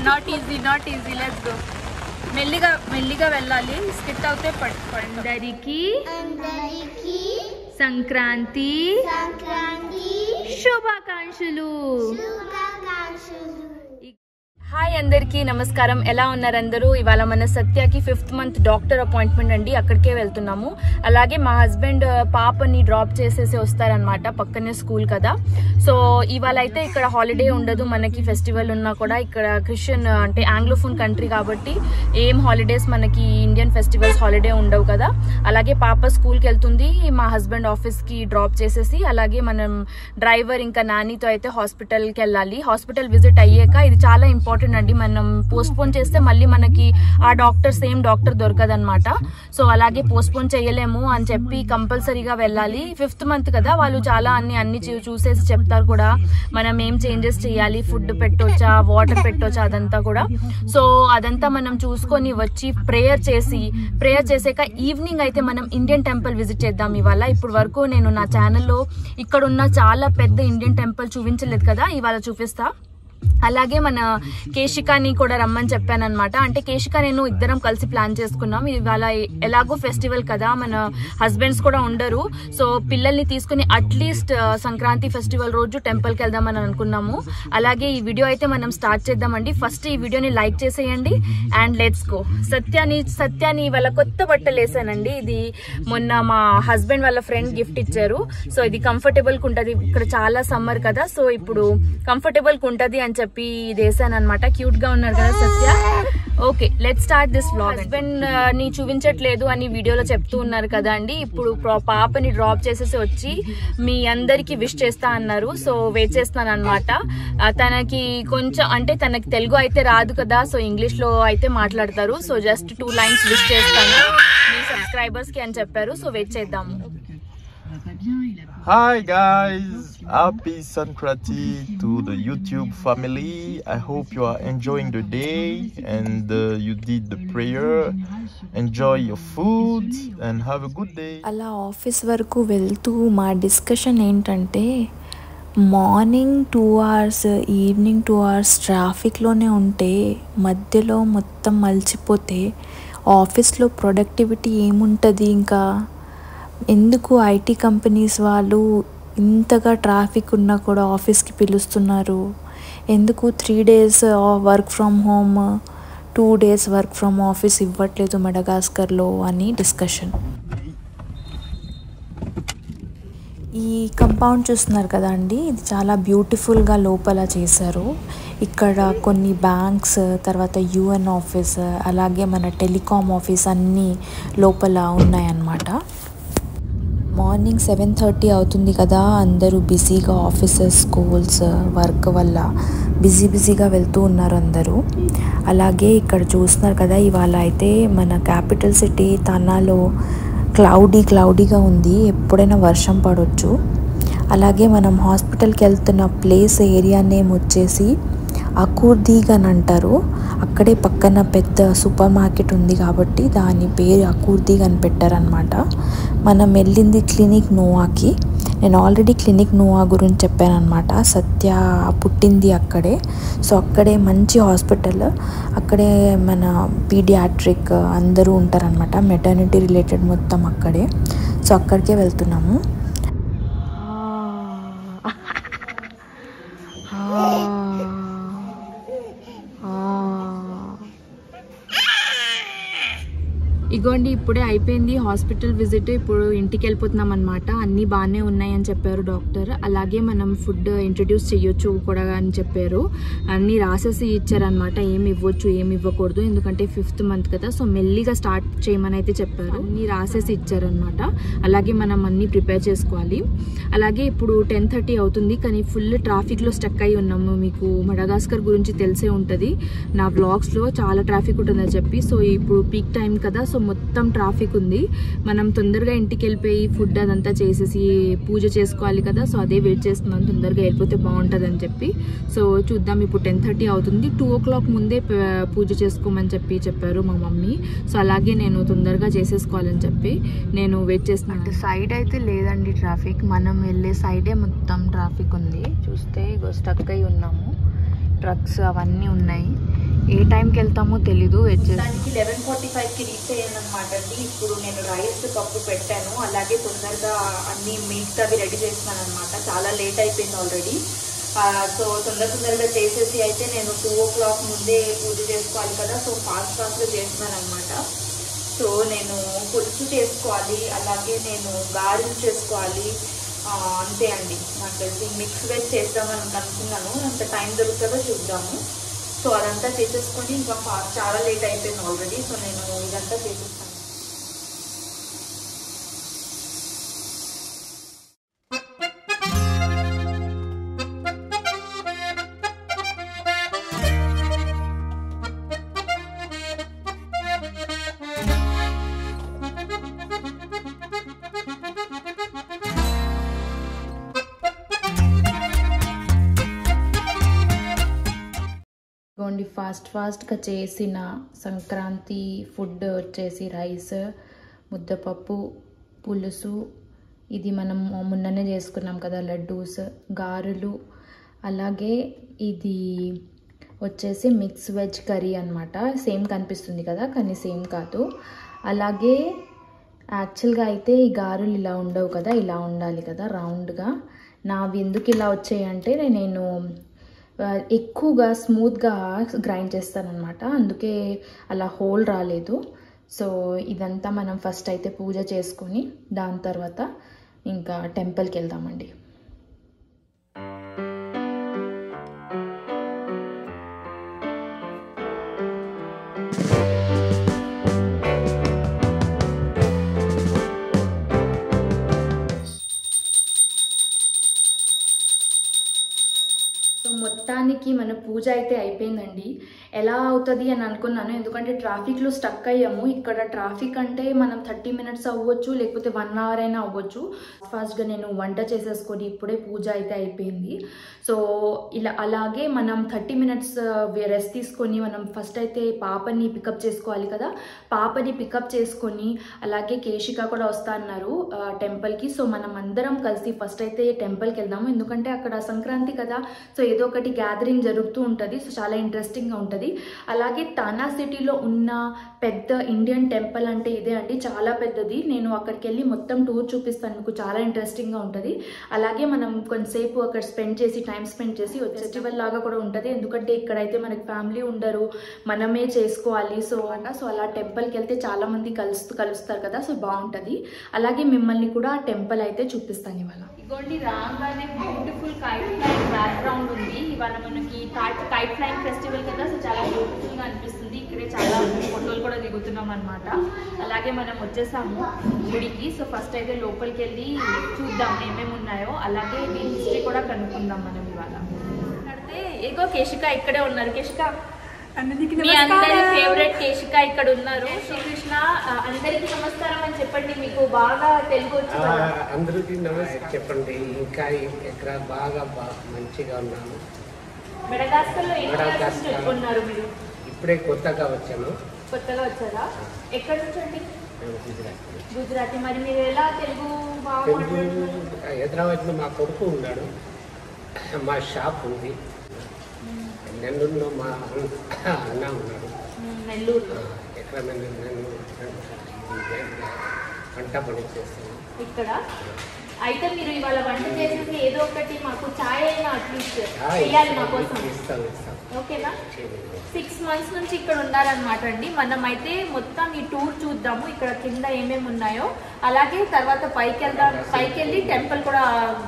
Not easy let's go. మెల్లిగా వెళ్ళాలి, skit అవుతే అందరికీ సంక్రాంతి శుభాకాంక్షలు. హాయ్ అందరికీ నమస్కారం. ఎలా ఉన్నారు అందరూ? ఇవాళ మన సత్యకి 5th month డాక్టర్ అపాయింట్మెంట్ అండి, అక్కడికే వెళ్తున్నాము. అలాగే మా హస్బెండ్ పాపని డ్రాప్ చేసేసి వస్తారనమాట, పక్కనే స్కూల్ కదా. సో ఇవాళ అయితే ఇక్కడ హాలిడే ఉండదు మనకి, ఫెస్టివల్ ఉన్నా కూడా. ఇక్కడ క్రిస్టియన్ అంటే ఆంగ్లోఫోన్ కంట్రీ కాబట్టి ఏం హాలిడేస్ మనకి ఇండియన్ ఫెస్టివల్స్ హాలిడే ఉండవు కదా. అలాగే పాప స్కూల్కి వెళ్తుంది, మా హస్బెండ్ ఆఫీస్కి డ్రాప్ చేసేసి, అలాగే మనం డ్రైవర్ ఇంకా నానితో అయితే హాస్పిటల్కి వెళ్ళాలి. హాస్పిటల్ విజిట్ అయ్యాక ఇది చాలా ఇంపార్టెంట్ అండి, మనం పోస్ట్పోన్ చేస్తే మళ్ళీ మనకి ఆ డాక్టర్ సేమ్ డాక్టర్ దొరకదనమాట. సో అలాగే పోస్ట్పోన్ చేయలేము అని చెప్పి కంపల్సరీగా వెళ్ళాలి. 5th month కదా, వాళ్ళు చాలా అన్ని చూసేసి చెప్తారు కూడా మనం ఏం చేంజెస్ చేయాలి, ఫుడ్ పెట్టొచ్చా, వాటర్ పెట్టొచ్చా, అదంతా కూడా. సో అదంతా మనం చూసుకొని వచ్చి ప్రేయర్ చేసాక ఈవినింగ్ అయితే మనం ఇండియన్ టెంపుల్ విజిట్ చేద్దాం ఇవాళ. ఇప్పుడు వరకు నేను నా ఛానల్లో ఇక్కడున్న చాలా పెద్ద ఇండియన్ టెంపుల్ చూపించలేదు కదా, ఇవాళ చూపిస్తా. అలాగే మన కేశికాని కూడా రమ్మని చెప్పాను అనమాట. అంటే కేశిక నేను ఇద్దరం కలిసి ప్లాన్ చేసుకున్నాం. ఇవాళ ఎలాగో ఫెస్టివల్ కదా, మన హస్బెండ్స్ కూడా ఉండరు. సో పిల్లల్ని తీసుకుని అట్లీస్ట్ సంక్రాంతి ఫెస్టివల్ రోజు టెంపుల్కి వెళ్దామని అనుకున్నాము. అలాగే ఈ వీడియో అయితే మనం స్టార్ట్ చేద్దామండి. ఫస్ట్ ఈ వీడియోని లైక్ చేసేయండి అండ్ లెట్స్ గో. సత్యాని ఇవాళ కొత్త బట్టలు వేసానండి. ఇది మొన్న మా హస్బెండ్ వాళ్ళ ఫ్రెండ్ గిఫ్ట్ ఇచ్చారు. సో ఇది కంఫర్టబుల్గా ఉంటుంది, ఇక్కడ చాలా సమ్మర్ కదా. సో ఇప్పుడు కంఫర్టబుల్గా ఉంటుంది అని చెప్పి ఇది వేసాను అనమాట. క్యూట్ గా ఉన్నారు కదా Satya. Okay, let's start this vlog. Husband ని చూపించట్లేదు అని వీడియోలో చెప్తూ ఉన్నారు కదా అండి. ఇప్పుడు పాపని డ్రాప్ చేసేసి వచ్చి మీ అందరికి విష్ చేస్తా అన్నారు. సో వెయిట్ చేస్తాను అనమాట. తనకి కొంచెం అంటే తనకి తెలుగు అయితే రాదు కదా, సో ఇంగ్లీష్ లో అయితే మాట్లాడతారు. సో జస్ట్ 2 lines విష్ చేస్తాను మీ సబ్స్క్రైబర్స్ కి అని చెప్పారు. సో వెయిట్ చేద్దాము. Hi guys, happy Sankranti to the YouTube family. I hope you are enjoying the day and you did the prayer. Enjoy your food and have a good day. అలా office వరకు వెళ్తూ మా discussion ఏంటంటే, morning 2 hours evening 2 hours ట్రాఫిక్లోనే ఉంటే మధ్యలో మొత్తం మలిచిపోతే ఆఫీస్లో productivity ఏముంటుంది? ఇంకా ఎందుకు ఐటీ కంపెనీస్ వాళ్ళు ఇంతగా ట్రాఫిక్ ఉన్నా కూడా ఆఫీస్కి పిలుస్తున్నారు? ఎందుకు 3 days work from home 2 days work from office ఇవ్వట్లేదు మడగాస్కర్లో అని డిస్కషన్. ఈ కంపౌండ్ చూస్తున్నారు కదా అండి, ఇది చాలా బ్యూటిఫుల్గా లోపల చేశారు. ఇక్కడ కొన్ని బ్యాంక్స్, తర్వాత UN ఆఫీస్, అలాగే మన టెలికాం ఆఫీస్ అన్నీ లోపల ఉన్నాయన్నమాట. మార్నింగ్ 7:30 అవుతుంది కదా, అందరూ బిజీగా ఆఫీసెస్, స్కూల్స్, వర్క్ వల్ల బిజీగా వెళ్తూ ఉన్నారు అందరూ. అలాగే ఇక్కడ చూస్తున్నారు కదా, ఇవాళ అయితే మన క్యాపిటల్ సిటీ తనాలో క్లౌడీగా ఉంది, ఎప్పుడైనా వర్షం పడవచ్చు. అలాగే మనం హాస్పిటల్కి వెళ్తున్న ఏరియా నేమ్ వచ్చేసి అకూర్దీగ్ అని అంటారు. అక్కడే పక్కన పెద్ద సూపర్ మార్కెట్ ఉంది కాబట్టి దాని పేరు అకూర్దీగ్ అని పెట్టారనమాట. మనం వెళ్ళింది క్లినిక్ నోవాకి. నేను ఆల్రెడీ క్లినిక్ నోవా గురించి చెప్పాను అనమాట. సత్య పుట్టింది అక్కడే. సో అక్కడే మంచి హాస్పిటల్, అక్కడే మన పీడియాట్రిక్ అందరూ ఉంటారనమాట, మెటర్నిటీ రిలేటెడ్ మొత్తం అక్కడే. సో అక్కడికే వెళ్తున్నాము. ఇగోండి ఇప్పుడే అయిపోయింది హాస్పిటల్ విజిట్. ఇప్పుడు ఇంటికి వెళ్ళిపోతున్నాం అనమాట. అన్నీ బాగానే ఉన్నాయని చెప్పారు డాక్టర్. అలాగే మనం ఫుడ్ ఇంట్రడ్యూస్ చేయొచ్చు కూడా అని చెప్పారు. అన్నీ రాసేసి ఇచ్చారనమాట, ఏమి ఇవ్వచ్చు ఏమి ఇవ్వకూడదు, ఎందుకంటే 5th month కదా. సో మెల్లిగా స్టార్ట్ చేయమని అయితే చెప్పారు. అన్నీ రాసేసి ఇచ్చారనమాట. అలాగే మనం అన్నీ ప్రిపేర్ చేసుకోవాలి. అలాగే ఇప్పుడు 10:30 అవుతుంది, కానీ ఫుల్ ట్రాఫిక్లో స్టక్ అయి ఉన్నాము. మీకు మడగాస్కర్ గురించి తెలిసే ఉంటుంది, నా వ్లాగ్స్లో చాలా ట్రాఫిక్ ఉంటుందని చెప్పి. సో ఇప్పుడు పీక్ టైం కదా, సో మొత్తం ట్రాఫిక్ ఉంది. మనం తొందరగా ఇంటికి వెళ్ళిపోయి ఫుడ్ అదంతా చేసేసి పూజ చేసుకోవాలి కదా. సో అదే వెయిట్ చేస్తున్నాను, తొందరగా వెళ్ళిపోతే బాగుంటుంది అని చెప్పి. సో చూద్దాం, ఇప్పుడు 10:30 అవుతుంది. 2 o'clock ముందే పూజ చేసుకోమని చెప్పారు మా మమ్మీ. సో అలాగే నేను తొందరగా చేసేసుకోవాలని చెప్పి నేను వెయిట్ చేస్తున్నాను. అటు సైడ్ అయితే లేదండి ట్రాఫిక్, మనం వెళ్ళే సైడే మొత్తం ట్రాఫిక్ ఉంది. చూస్తే స్టక్ అయి ఉన్నాము, ట్రక్స్ అవన్నీ ఉన్నాయి. ఏ టైంకి వెళ్తామో తెలీదు. దానికి 11:45కి రీచ్ అయ్యాను అనమాట అండి. ఇప్పుడు నేను రైస్ కప్పు పెట్టాను, అలాగే తొందరగా అన్ని మిగతావి రెడీ చేస్తున్నాను అనమాట. చాలా లేట్ అయిపోయింది ఆల్రెడీ. సో తొందరగా చేసేసి అయితే నేను 2 o'clock ముందే పూజ చేసుకోవాలి కదా. సో ఫాస్ట్గా చేస్తున్నాను అనమాట. సో నేను పులుసు చేసుకోవాలి, అలాగే నేను గారెలు చేసుకోవాలి, అంతే అండి. నాకు తెలిసి మిక్స్ వెజ్ చేద్దామని అనుకున్నాను. అంత టైం దొరుకుతుందో చూద్దాము. సో అదంతా చేసేసుకొని ఇంకా చాలా లేట్ అయిపోయింది ఆల్రెడీ. సో నేను ఇదంతా చేసేస్తాను. ఫాస్ట్గా చేసిన సంక్రాంతి ఫుడ్ వచ్చేసి రైస్, ముద్దపప్పు, పులుసు, ఇది మనం మొన్ననే చేసుకున్నాం కదా లడ్డూస్, గారెలు, అలాగే ఇది వచ్చేసి మిక్స్ వెజ్ కర్రీ అనమాట. సేమ్ కనిపిస్తుంది కదా, కానీ సేమ్ కాదు. అలాగే యాక్చువల్గా అయితే ఈ గారెలు ఇలా ఉండవు కదా, ఇలా ఉండాలి కదా రౌండ్గా. నావి ఎందుకు ఇలా వచ్చాయంటే నేను ఎక్కువగా స్మూత్గా గ్రైండ్ చేస్తానన్నమాట, అందుకే అలా హోల్ రాలేదు. సో ఇదంతా మనం ఫస్ట్ అయితే పూజ చేసుకొని దాని తర్వాత ఇంకా టెంపుల్కి వెళ్దామండి. మొత్తానికి మన పూజ అయితే అయిపోయిందండి. ఎలా అవుతుంది అని అనుకున్నాను, ఎందుకంటే ట్రాఫిక్లో స్టక్ అయ్యాము. ఇక్కడ ట్రాఫిక్ అంటే మనం 30 minutes అవ్వచ్చు, లేకపోతే 1 hour అయినా అవ్వచ్చు. ఫాస్ట్గా నేను వంట చేసేసుకొని ఇప్పుడే పూజ అయితే అయిపోయింది. సో అలాగే మనం 30 minutes రెస్ట్ తీసుకొని మనం ఫస్ట్ అయితే పాపని పికప్ చేసుకోవాలి కదా. పాపని పికప్ చేసుకొని అలాగే కేశిక కూడా వస్తా అన్నారు టెంపుల్కి. సో మనం అందరం కలిసి ఫస్ట్ అయితే టెంపుల్కి వెళ్దాము, ఎందుకంటే అక్కడ సంక్రాంతి కదా. సో ఏదో ఒకటి గ్యాదరింగ్ జరుగుతూ ఉంటుంది. సో చాలా ఇంట్రెస్టింగ్గా ఉంటుంది. అలాగే తానా సిటీలో ఉన్న పెద్ద ఇండియన్ టెంపుల్ అంటే ఇదే అండి, చాలా పెద్దది. నేను అక్కడికి వెళ్ళి మొత్తం టూర్ చూపిస్తాను మీకు, చాలా ఇంట్రెస్టింగ్గా ఉంటుంది. అలాగే మనం కొంతసేపు అక్కడ టైం స్పెండ్ చేసి ఫెస్టివల్ లాగా కూడా ఉంటుంది, ఎందుకంటే ఇక్కడైతే మనకి ఫ్యామిలీ ఉండరు, మనమే చేసుకోవాలి. సో అలా టెంపుల్కి వెళ్తే చాలా మంది కలుస్తారు కదా. సో బాగుంటుంది. అలాగే మిమ్మల్ని కూడా ఆ టెంపుల్ అయితే చూపిస్తాను ఇవాళ. ఇదిగోండి రాగానే బ్యూటిఫుల్ కైట్ ఫ్లైయింగ్ బ్యాక్గ్రౌండ్ ఉంది. ఇవాళ మనకి కైట్ ఫ్లైయింగ్ ఫెస్టివల్ కదా. సో చాలా బ్యూటిఫుల్గా అనిపిస్తుంది. ఇక్కడే చాలా ఫోటోలు కూడా దిగుతున్నాం అనమాట. అలాగే మనం వచ్చేసాము గుడికి. సో ఫస్ట్ అయితే లోపలికి వెళ్ళి చూద్దాం ఏమేమి ఉన్నాయో, అలాగే దీని హిస్టరీ కూడా కనుక్కుందాం మనం ఇవాళ. అంటే ఏగో కేశిక ఇక్కడే ఉన్నారు. కేశిక మీ అందరి ఫేవరెట్ కేశిక ఇక్కడ ఉన్నారు. శ్రీకృష్ణ అందరికి నమస్కారం అని చెప్పండి, మీకు బాగా తెలుగు వచ్చు. అందరికి నమస్తే చెప్పండి. ఇంకా ఇక్కడ బాగా మంచిగా ఉన్నాను. మెడగాస్కర్లో ఉన్నారు మీరు? ఇప్పుడే కొత్తగా వచ్చాను. కొత్తగా వచ్చారా? ఎక్కడి నుంచి అండి? గుజరాతీ. మరి మీరు ఎలా తెలుగు బాగా? హైదరాబాద్లో మా కొడుకు ఉన్నాడు, మా షాప్ ఉంది. నెల్లూరులో మా అన్న ఉన్నాడు. నెల్లూరు ఎక్కడ నెల్లూరు వంట పని చేస్తాను ఇక్కడ. అయితే మీరు ఇవాళ వంట చేసేసి ఏదో ఒకటి మాకు ఛాయ్ అయినా అట్లీస్ట్ చేయాలి మా కోసం, ఓకేనా? 6 months నుంచి ఇక్కడ ఉన్నారనమాట అండి. మనం అయితే మొత్తం ఈ టూర్ చూద్దాము, ఇక్కడ కింద ఏమేమి ఉన్నాయో. అలాగే తర్వాత పైకి వెళ్ళి టెంపుల్ కూడా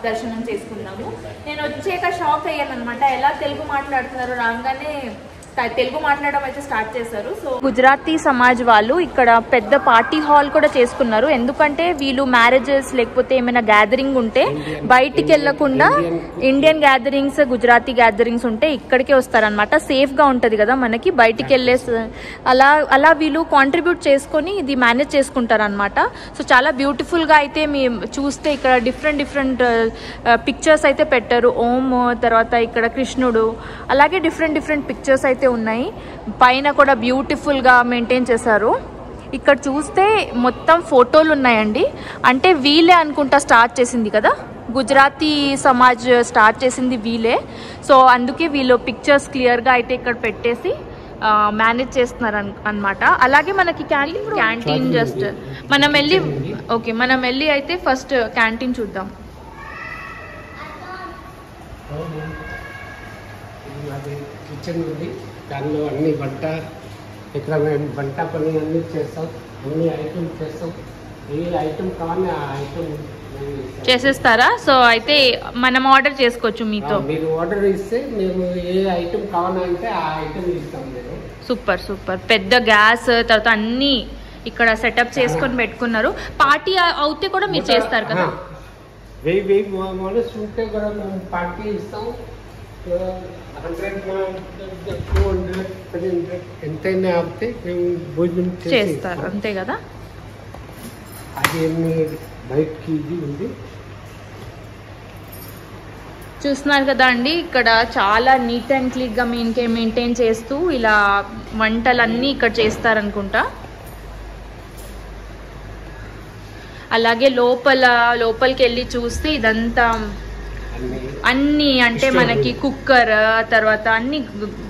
దర్శనం చేసుకుందాము. నేను వచ్చాక షాక్ అయ్యాను అనమాట, ఎలా తెలుగు మాట్లాడుతున్నారు. రాగానే తెలుగు మాట్లాడడం అయితే స్టార్ట్ చేశారు. సో గుజరాతీ సమాజ్ వాళ్ళు ఇక్కడ పెద్ద పార్టీ హాల్ కూడా చేసుకున్నారు, ఎందుకంటే వీళ్ళు మ్యారేజెస్ లేకపోతే ఏమైనా గ్యాదరింగ్ ఉంటే బయటికి వెళ్లకుండా ఇండియన్ గ్యాదరింగ్స్, గుజరాతీ గ్యాదరింగ్స్ ఉంటే ఇక్కడికే వస్తారనమాట. సేఫ్ గా ఉంటది కదా మనకి, బయటికి వెళ్ళే అలా వీళ్ళు కాంట్రిబ్యూట్ చేసుకొని ఇది మేనేజ్ చేసుకుంటారు అనమాట. సో చాలా బ్యూటిఫుల్ గా అయితే చూస్తే ఇక్కడ డిఫరెంట్ పిక్చర్స్ అయితే పెట్టారు. ఓం, తర్వాత ఇక్కడ కృష్ణుడు, అలాగే డిఫరెంట్ పిక్చర్స్ అయితే ఉన్నాయి. పైన కూడా బ్యూటిఫుల్ గా మెయింటైన్ చేశారు. ఇక్కడ చూస్తే మొత్తం ఫోటోలు ఉన్నాయండి. అంటే వీళ్ళే అనుకుంటా స్టార్ట్ చేసింది కదా, గుజరాతీ సమాజ్ స్టార్ట్ చేసింది వీళ్ళే. సో అందుకే వీళ్ళు పిక్చర్స్ క్లియర్గా అయితే ఇక్కడ పెట్టేసి మేనేజ్ చేస్తున్నారు అన్నమాట. అలాగే మనకి క్యాంటీన్ జస్ట్ మనం వెళ్ళి అయితే ఫస్ట్ క్యాంటీన్ చూద్దాం. కిచెన్ ఉంది, దానిలో అన్ని ఇక్కడ మేము వంట పని అన్నీ చేస్తాం, అన్ని ఐటమ్ చేస్తాం. ఏ ఐటమ్ కావాలి ఆ ఐటమ్ చేసేస్తారా? సో అయితే మనం ఆర్డర్ చేసుకోవచ్చు మీతో. మీరు ఆర్డర్ ఇస్తే మేము ఏ ఐటమ్ కావాలంటే ఆ ఐటమ్ ఇస్తాం. నేను సూపర్ పెద్ద గ్యాస్ తర్వాత అన్ని ఇక్కడ సెటప్ చేసుకొని పెట్టుకున్నారు. పార్టీ అవుతే కూడా మీరు చేస్తారు కదా? వెయ్యి మోడల్స్ ఉంటే కూడా మేము పార్టీ ఇస్తాం. 100, 200, 300 ఎంతైనా ఆపితే మేము భోజనం చేస్తారు, అంతే కదా? అది బయటకి ఇది ఉంది. చూస్తున్నారు కదా అండి, ఇక్కడ చాలా నీట్ అండ్ క్లీన్ గా మెయింటైన్ చేస్తూ ఇలా వంటలన్నీ ఇక్కడ చేస్తారనుకుంటా. అలాగే లోపలికి వెళ్ళి చూస్తే ఇదంతా అన్ని అంటే మనకి కుక్కర్, తర్వాత అన్ని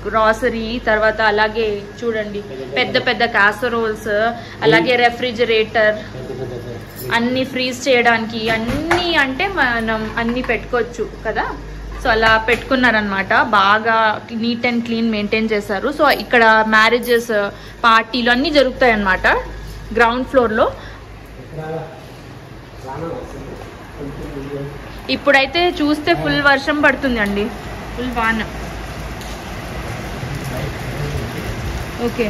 గ్రాసరీ, తర్వాత అలాగే చూడండి పెద్ద క్యాసరోల్స్, అలాగే రెఫ్రిజిరేటర్, అన్ని ఫ్రీజ్ చేయడానికి అన్ని అంటే మనం అన్ని పెట్టుకోవచ్చు కదా. సో అలా పెట్టుకున్నారనమాట, బాగా నీట్ అండ్ క్లీన్ మెయింటైన్ చేశారు. సో ఇక్కడ మ్యారేజెస్, పార్టీలు అన్నీ జరుగుతాయి అన్నమాట గ్రౌండ్ ఫ్లోర్లో. ఇప్పుడైతే చూస్తే ఫుల్ వర్షం పడుతుంది అండి, ఫుల్ వాన. ఓకే,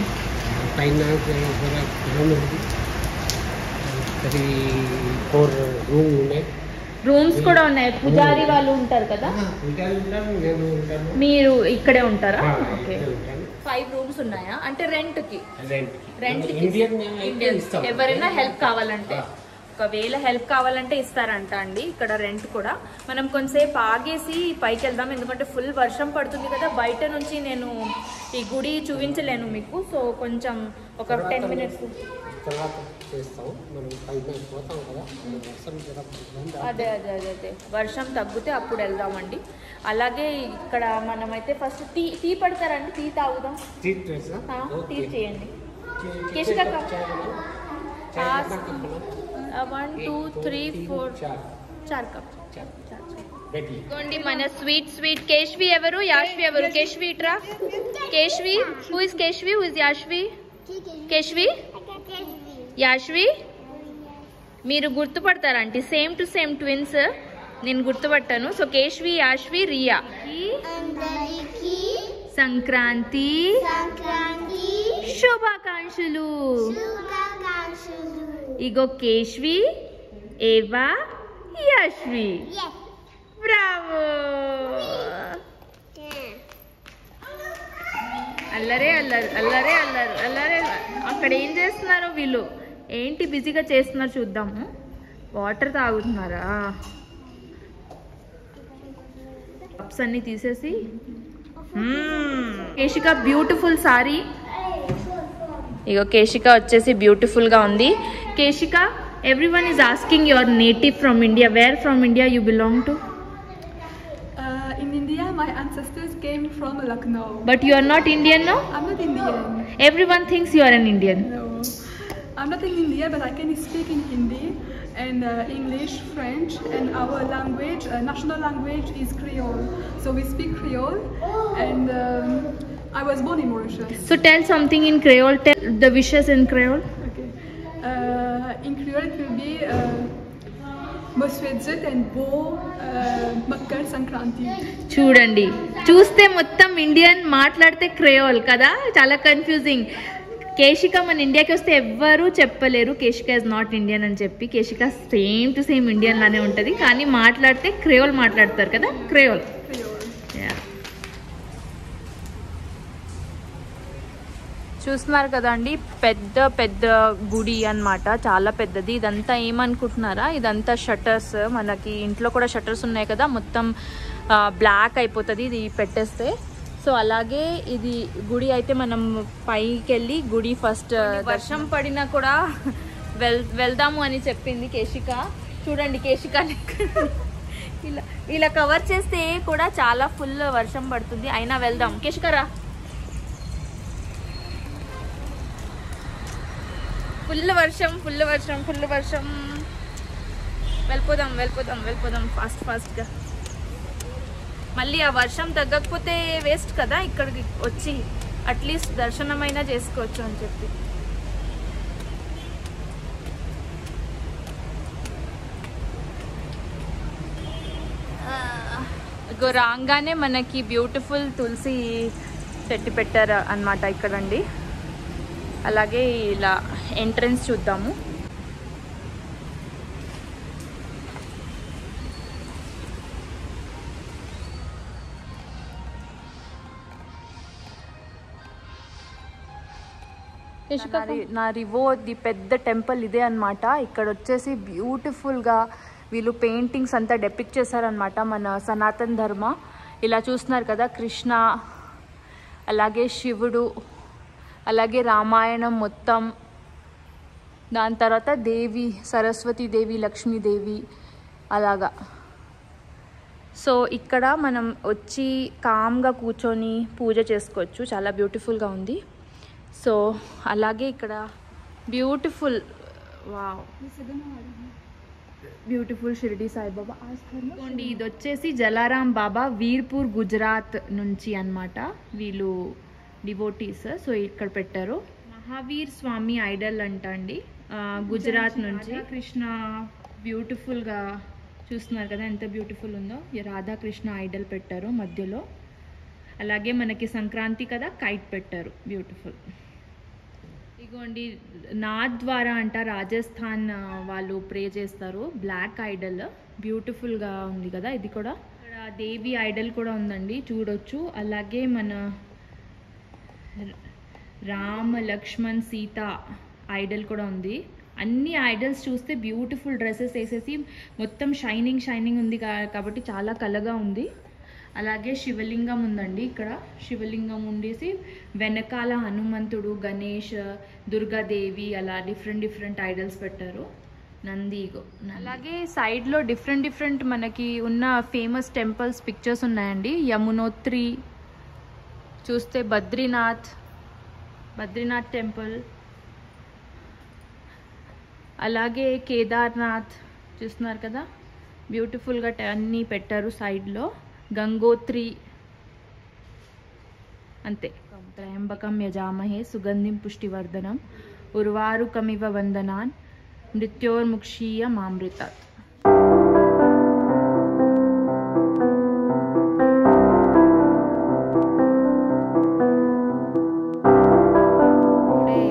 పైన 4 రూమ్ ఉన్నాయి, రూమ్స్ కూడా ఉన్నాయి. పుజారి వాళ్ళు ఉంటారు కదా? మీరు ఇక్కడే ఉంటారా? ఓకే, 5 రూమ్స్ ఉన్నాయా? అంటే రెంట్కి ఎవరైనా హెల్ప్ కావాలంటే, ఒకవేళ హెల్ప్ కావాలంటే ఇస్తారంట అండి ఇక్కడ రెంట్ కూడా. మనం కొంతసేపు ఆగేసి పైకి వెళ్దాం, ఎందుకంటే ఫుల్ వర్షం పడుతుంది కదా. బయట నుంచి నేను ఈ గుడి చూపించలేను మీకు, సో కొంచెం ఒక 10 మినిట్స్ అదే వర్షం తగ్గితే అప్పుడు వెళ్దామండి. అలాగే ఇక్కడ మనమైతే ఫస్ట్ టీ పడతారండి, టీ తాగుదాం. టీ చేయండి. 1 2 3 4 4 కప్. ఇదిగోండి మన స్వీట్ కేశ్వి ఎవరు, యాష్వి ఎవరు? కేశ్వి ఇట్రా. Keshvi, who is Keshvi, who is యాష్వి? Keshvi, యాష్వి మీరు గుర్తుపడతారంటే సేమ్ టు సేమ్ ట్విన్స్, నేను గుర్తుపట్టాను. సో కేశ్వి, యాష్వి, రియా. సంక్రాంతి శుభాకాంక్షలు. ఇగో కేశ్వి, ఏవా, యాష్వి. బ్రావో. అల్లరే అక్కడ ఏం చేస్తున్నారు వీళ్ళు? ఏంటి బిజీగా చేస్తున్నారు చూద్దాము. వాటర్ తాగుతున్నారా? కప్స్ అన్ని తీసేసి. కేశిక బ్యూటిఫుల్ సారీ. ఇగో కేశిక వచ్చేసి బ్యూటిఫుల్ గా ఉంది. కేశిక, everyone is asking your native from India. Where from India you belong to? In India, my ancestors came from Lucknow. But you are not Indian, no? I'm not Indian. Everyone thinks you are an Indian. No, I'm not in India, but I can speak in Hindi and English, French, and our language, national language is Creole. So we speak Creole, and I was born in Mauritius. So tell something in Creole. Tell the wishes in Creole. Okay. In Creole, it will be Mosfedzet and Bo Makar Sankranti. చూడండి, చూస్తే మొత్తం Indian, మాట్లాడితే క్రేయోల్ కదా, చాలా confusing. కేశిక మన ఇండియాకి వస్తే ఎవ్వరూ చెప్పలేరు కేశిక ఇస్ నాట్ ఇండియన్ అని చెప్పి. కేశిక సేమ్ టు సేమ్ ఇండియన్ లానే ఉంటుంది, కానీ మాట్లాడితే క్రేయోల్ మాట్లాడతారు కదా, క్రేయోల్. చూస్తున్నారు కదండి, పెద్ద గుడి అన్నమాట, చాలా పెద్దది. ఇదంతా ఏమనుకుంటున్నారా, ఇదంతా షట్టర్స్. మనకి ఇంట్లో కూడా షట్టర్స్ ఉన్నాయి కదా, మొత్తం బ్లాక్ అయిపోతుంది ఇది పెట్టేస్తే. సో అలాగే ఇది గుడి అయితే మనం పైకి వెళ్ళి గుడి ఫస్ట్ వర్షం పడినా కూడా వెళ్దాము అని చెప్పింది కేశిక. చూడండి కేశిక ఇలా కవర్ చేస్తే కూడా చాలా ఫుల్ వర్షం పడుతుంది, అయినా వెళ్దాం. కేశిక రా. ఫుల్ వర్షం. వెళ్ళిపోదాం ఫాస్ట్గా. మళ్ళీ ఆ వర్షం తగ్గకపోతే వేస్ట్ కదా, ఇక్కడికి వచ్చి అట్లీస్ట్ దర్శనమైనా చేసుకోవచ్చు అని చెప్పి. రాగానే మనకి బ్యూటిఫుల్ తులసి చెట్టు పెట్టారు అన్నమాట ఇక్కడండి. అలాగే ఇలా ఎంట్రన్స్ చూద్దాము. నా రివోది పెద్ద టెంపుల్ ఇదే అన్నమాట. ఇక్కడ వచ్చేసి బ్యూటిఫుల్గా వీళ్ళు పెయింటింగ్స్ అంతా డెపిక్ట్ చేశారనమాట మన సనాతన ధర్మ. ఇలా చూస్తున్నారు కదా, కృష్ణ, అలాగే శివుడు, అలాగే రామాయణం మొత్తం, దాని తర్వాత దేవి, సరస్వతీదేవి, లక్ష్మీదేవి అలాగా. సో ఇక్కడ మనం వచ్చి కామ్గా కూర్చొని పూజ చేసుకోవచ్చు. చాలా బ్యూటిఫుల్గా ఉంది. సో అలాగే ఇక్కడ బ్యూటిఫుల్ షిరిడి సాయిబాబా ఆస్థానం. ఇది వచ్చేసి జలారాం బాబా, వీర్పూర్ గుజరాత్ నుంచి అన్నమాట. వీళ్ళు డివోటీస్. సో ఇక్కడ పెట్టారు. మహావీర్ స్వామి ఐడల్ అంట అండి, గుజరాత్ నుంచి. కృష్ణ బ్యూటిఫుల్గా చూస్తున్నారు కదా ఎంత బ్యూటిఫుల్ ఉందో. రాధాకృష్ణ ఐడల్ పెట్టారు మధ్యలో. అలాగే మనకి సంక్రాంతి కదా, కైట్ పెట్టారు బ్యూటిఫుల్. ఇగోండి నాథ్ ద్వారా అంట, రాజస్థాన్ వాళ్ళు ప్రే చేస్తారు. బ్లాక్ ఐడల్ బ్యూటిఫుల్గా ఉంది కదా. ఇది కూడా ఇక్కడ దేవి ఐడల్ కూడా ఉందండి, చూడొచ్చు. అలాగే మన రామ, లక్ష్మణ్, సీత ఐడల్ కూడా ఉంది. అన్ని ఐడల్స్ చూస్తే బ్యూటిఫుల్ డ్రెస్సెస్ వేసేసి మొత్తం షైనింగ్ ఉంది కాబట్టి చాలా కలగా ఉంది. అలాగే శివలింగం ఉందండి ఇక్కడ. శివలింగం ఉండేసి వెనకాల హనుమంతుడు, గణేష్, దుర్గాదేవి అలా డిఫరెంట్ ఐడల్స్ పెట్టారు. నందిగో. అలాగే సైడ్లో డిఫరెంట్ మనకి ఉన్న ఫేమస్ టెంపుల్స్ పిక్చర్స్ ఉన్నాయండి. యమునోత్రి చూస్తే, బద్రీనాథ్ టెంపుల్, అలాగే కేదార్నాథ్ చూస్తున్నారు కదా, బ్యూటిఫుల్గా అన్నీ పెట్టారు సైడ్లో. గంగోత్రి అంతే. త్రయంబకం యజామహే సుగంధిం పుష్టివర్ధనం ఉర్వారుకమివ వందనాన్ మృత్యోర్ముక్షీయ మామృతాత్.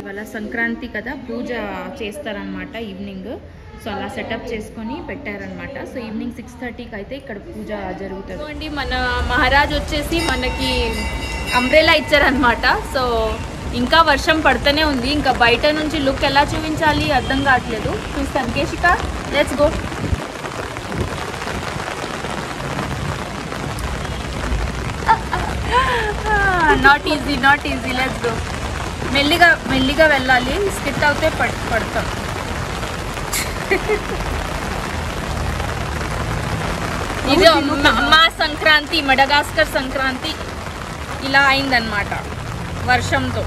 ఇవాళ సంక్రాంతి కదా, పూజ చేస్తారనమాట ఈవినింగ్. సో అలా సెటప్ చేసుకొని పెట్టారనమాట. సో ఈవినింగ్ 6:30కి అయితే ఇక్కడ పూజ జరుగుతుంది అండి. మన మహారాజ్ వచ్చేసి మనకి అంబ్రెలా ఇచ్చారనమాట. సో ఇంకా వర్షం పడుతూనే ఉంది. ఇంకా బయట నుంచి లుక్ ఎలా చూపించాలి అర్థం కావట్లేదు. చూస్తాను Keshika, let's go. Not easy let's go. మెల్లిగా వెళ్ళాలి, స్కిట్ అవుతే పడతాం. ఇది మా సంక్రాంతి, మడగాస్కర్ సంక్రాంతి ఇలా అయిందన్నమాట వర్షంతో.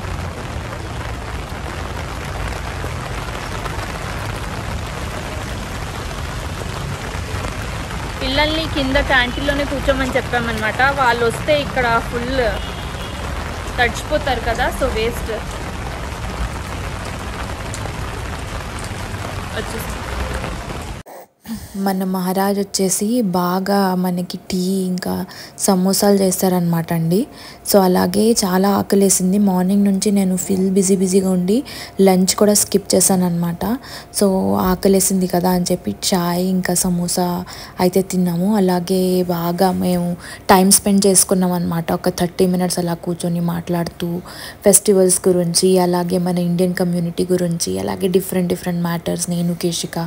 పిల్లల్ని కింద క్యాంటీన్లోనే కూర్చోమని చెప్పామన్నమాట. వాళ్ళు వస్తే ఇక్కడ ఫుల్ తడిచిపోతారు కదా, సో వేస్ట్. వచ్చేసి మన మహారాజ్ వచ్చేసి బాగా మనకి టీ ఇంకా సమోసాలు చేస్తారనమాట అండి. సో అలాగే చాలా ఆకలేసింది. మార్నింగ్ నుంచి నేను బిజీగా ఉండి లంచ్ కూడా స్కిప్ చేశాను అనమాట. సో ఆకలేసింది కదా అని చెప్పి చాయ్ ఇంకా సమోసా అయితే తిన్నాము. అలాగే బాగా మేము టైం స్పెండ్ చేసుకున్నాం అనమాట. ఒక 30 minutes అలా కూర్చొని మాట్లాడుతూ ఫెస్టివల్స్ గురించి, అలాగే మన ఇండియన్ కమ్యూనిటీ గురించి, అలాగే డిఫరెంట్ మ్యాటర్స్ నేను కేశిక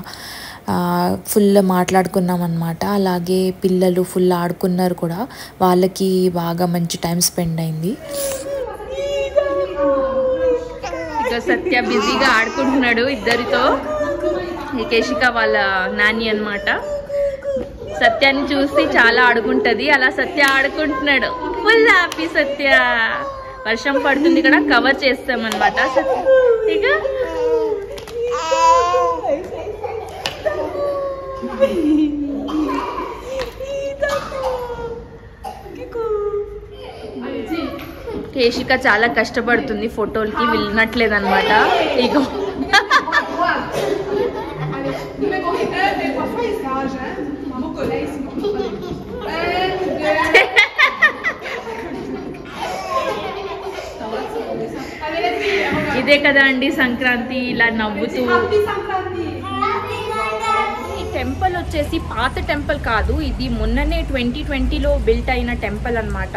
ఫుల్ మాట్లాడుకున్నాం అనమాట. అలాగే పిల్లలు ఫుల్ ఆడుకున్నారు కూడా. వాళ్ళకి బాగా మంచి టైం స్పెండ్ అయింది. ఇక సత్య బిజీగా ఆడుకుంటున్నాడు ఇద్దరితో. కేశిక వాళ్ళ నాని అన్నమాట. సత్యాన్ని చూసి చాలా ఆడుకుంటది. అలా సత్య ఆడుకుంటున్నాడు. ఫుల్ హ్యాపీ సత్య. వర్షం పడుతుంది ఇక్కడ, కవర్ చేస్తామన్నమాట. ఇక కేశిక చాలా కష్టపడుతుంది, ఫోటోలకి వెళ్ళినట్లేదన్నమాట. ఇగో ఇదే కదా అండి సంక్రాంతి, ఇలా నవ్వుతూ. ఈ టెంపుల్ వచ్చేసి పాత టెంపుల్ కాదు, ఇది మొన్ననే 2020లో బిల్ట్ అయిన టెంపుల్ అన్నమాట.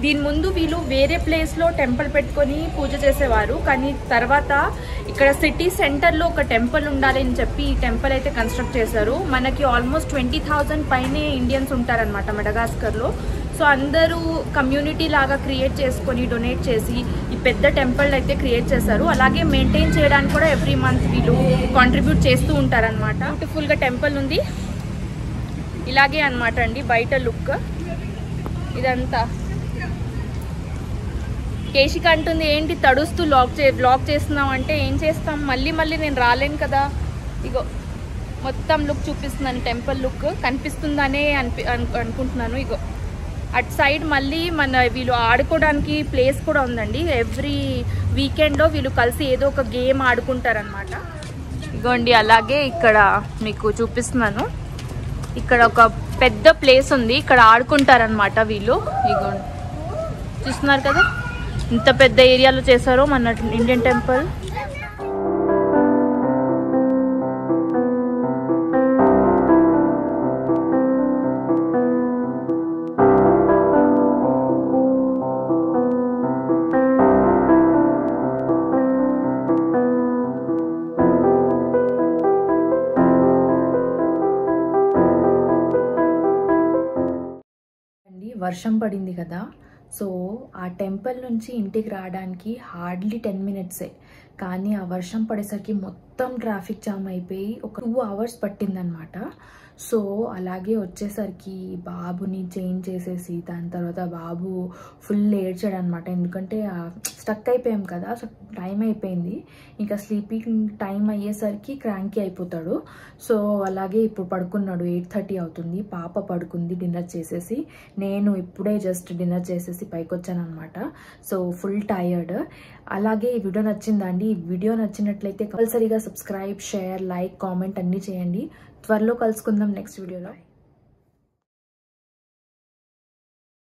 దీని ముందు వీళ్ళు వేరే ప్లేస్లో టెంపుల్ పెట్టుకొని పూజ చేసేవారు, కానీ తర్వాత ఇక్కడ సిటీ సెంటర్లో ఒక టెంపుల్ ఉండాలి అని చెప్పి ఈ టెంపుల్ అయితే కన్స్ట్రక్ట్ చేశారు. మనకి ఆల్మోస్ట్ 20,000 పైనే ఇండియన్స్ ఉంటారనమాట మెడగాస్కర్లో. సో అందరూ కమ్యూనిటీ లాగా క్రియేట్ చేసుకొని డొనేట్ చేసి ఈ పెద్ద టెంపుల్ అయితే క్రియేట్ చేశారు. అలాగే మెయింటైన్ చేయడానికి కూడా ఎవ్రీ మంత్ వీళ్ళు కాంట్రిబ్యూట్ చేస్తూ ఉంటారనమాట. బ్యూటిఫుల్గా టెంపుల్ ఉంది. ఇలాగే అనమాట అండి బయట లుక్ ఇదంతా. కేశిక అంటుంది ఏంటి తడుస్తూ బ్లాక్ చేస్తున్నాం అంటే, ఏం చేస్తాం, మళ్ళీ నేను రాలేను కదా. ఇగో మొత్తం లుక్ చూపిస్తున్నాను, టెంపుల్ లుక్ కనిపిస్తుందనే అనుకుంటున్నాను. ఇగో అటు సైడ్ మళ్ళీ వీళ్ళు ఆడుకోవడానికి ప్లేస్ కూడా ఉందండి. ఎవ్రీ వీకెండ్లో వీళ్ళు కలిసి ఏదో ఒక గేమ్ ఆడుకుంటారనమాట. ఇగోండి అలాగే ఇక్కడ మీకు చూపిస్తున్నాను, ఇక్కడ ఒక పెద్ద ప్లేస్ ఉంది, ఇక్కడ ఆడుకుంటారనమాట వీళ్ళు. ఇగోండి చూస్తున్నారు కదా ఇంత పెద్ద ఏరియాలో చేశారో మన ఇండియన్ టెంపుల్. వర్షం పడింది కదా, సో ఆ టెంపుల్ నుంచి ఇంటికి రావడానికి హార్డ్లీ 10 మినిట్సే, కానీ ఆ వర్షం పడేసరికి మొత్తం ట్రాఫిక్ జామ్ అయిపోయి ఒక 2 అవర్స్ పట్టిందనమాట. సో అలాగే వచ్చేసరికి బాబుని చేంజ్ చేసేసి దాని తర్వాత బాబు ఫుల్ ఏడ్చాడు అనమాట. ఎందుకంటే స్టక్ అయిపోయాం కదా, టైం అయిపోయింది, ఇంకా స్లీపింగ్ టైం అయ్యేసరికి క్రాంకీ అయిపోతాడు. సో అలాగే ఇప్పుడు పడుకున్నాడు, 8:30 అవుతుంది. పాప పడుకుంది డిన్నర్ చేసేసి. నేను ఇప్పుడే జస్ట్ డిన్నర్ చేసేసి పైకి వచ్చాను అనమాట. So full tired. అలాగే ఈ వీడియో నచ్చిందండి. ఈ వీడియో నచ్చినట్లయితే కంపల్సరీగా సబ్స్క్రైబ్, షేర్, లైక్, కామెంట్ అన్నీ చేయండి. త్వరలో కలుసుకుందాం నెక్స్ట్ వీడియోలో.